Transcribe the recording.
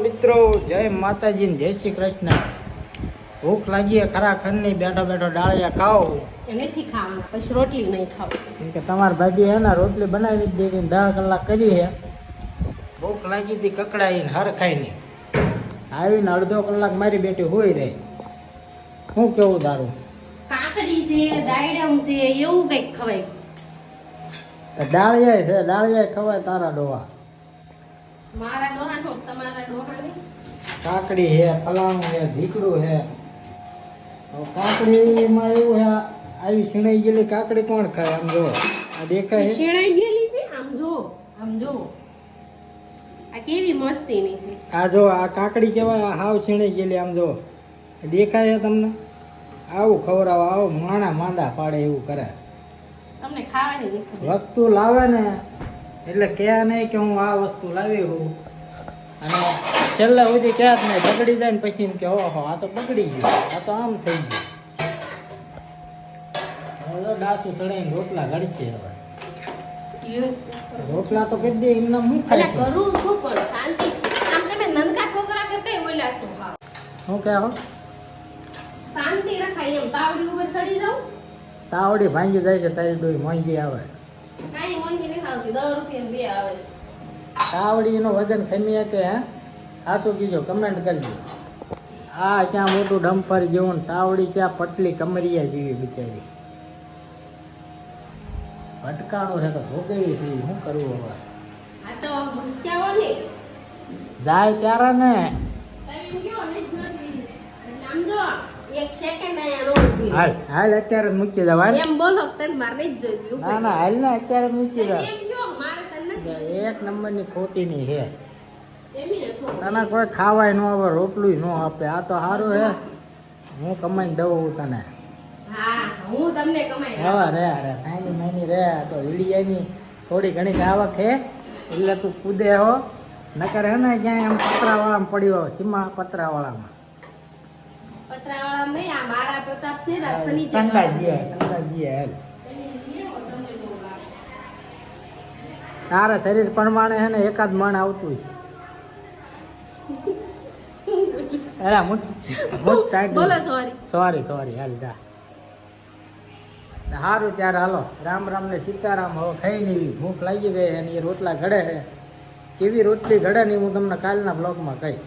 મિત્રો, જય માતાજી ને જય શ્રી કૃષ્ણ. ભૂખ લાગી ખરા ખરની બેઠો બેઠો ડાળિયા ખાઓ નથી ખાવાના, પછી રોટલી નહીં ખાવ. કેમ કે તમારા ભાભી હે ને રોટલી બનાવી જ દીધી 10 કલાક કરી હે. ભૂખ લાગી હતી કકડાઈને હર ખાઈને આવીને અડધો કલાક મારી બેટી હોઈ રહી. શું કેવું તારું? કાકડી છે, દાયડમ છે, એવું કંઈક ખવાય. ડાળિયા છે, ડાળિયા ખવાય તારા ડોહા. મારા ડોહાનો તમારા ડોહાની કાકડી હે, ફલાણું હે, ઢીકડું હે. કાકડીમાં એવું હે, આવી છીણાઈ ગયેલી કાકડી કોણ ખાય? આમ જો આ દેખાય છે શેણાઈ ગયેલી છે. આમ જો, આમ જો, આ કેવી મસ્તીની છે. આ જો આ કાકડી કહેવાય. આ હાવ છીણાઈ ગયેલી. આમ જો દેખાય છે તમને? આવું ખવડાવો, આવું માણા માંદા પાડે એવું કરે. તમને ખાવાની દેખાય. વસ્તુ લાવે ને એટલે કહે નહીં કે હું આ વસ્તુ લાવી હું, અને છેલ્લે સુધી કહે જ નહીં, બગડી જાય ને પછી એમ કે ઓહો આ તો બગડી ગયું, આ તો આમ થઈ ગયું. હવે ડાસું ચડાઈને રોટલા ઘડશે. હવે રોટલા તો કહી દે એમને હું ખાઈ કરું શું પણ શાંતિ. આમ તમે નનકા છોકરા કરતા બોલ્યા છો. હા, શું કહેવો? શાંતિ રખાય એમ. તાવડી ઉપર ચડી જાવ. તાવડી ભાંગી જાય છે તારી ડોઈ મોંઘી આવે. કાંઈ મોંઘી નથી આવતી, 10 રૂપિયા 2 આવે. તાવડીનું વજન ખમીએ કે હે? સાચું કીજો, કમેન્ટ કરજો. આ ક્યાં મોટું ડમ્પર જેવું ને તાવડી ક્યાં પટલી કમરિયા જેવી બિચારી. ભટકાણું છે તો ભોગવી છે. શું કરવું હવે? આ તો ક્યાં ને જાય ત્યારે ને તમે કયો ને જલ્દી. એટલે આમ જો એક સેકન્ડ આયા નો ઊભી રહે. હાલ હાલ અત્યારે જ મૂકી દે. હાલ એમ બોલો તને માર નહીં જોયું. ના ના હાલ ને અત્યારે જ મૂકી દે. એમ કયો મારે તને નથી. એક નંબરની ખોટીની છે. એમી શું તને કોઈ ખાવાય ન આવે, રોટલું ન આપે. આ તો સારું હે, હું કમાઈને દઉં તને. હા, હું તમને કમાઈ હવે રે રે સાઈની માની રે. તો વીડિયાની થોડી ઘણી આવક હે એટલે તું કૂદે હો. નકર હે ને ક્યાંય આમ પતરાવાળામાં પડ્યો, સીમા પતરાવાળામાં. પતરાવાળા નહીં, આ મારા પ્રતાપ છે ને ફર્નિચર સંગાજી હેલ. તારા શરીર પ્રમાણે હે ને એકાદ મણ આવતું છે. અરે બોલો સોરી. સોરી હાલ જા. સારું ત્યારે હાલો, રામ રામ ને સીતારામ. હવે ખાઈ નહીં, ભૂખ લાગી ગઈ અને એ રોટલા ઘડે છે. કેવી રોટલી ઘડે ને હું તમને કાલના બ્લોગમાં કહીશ.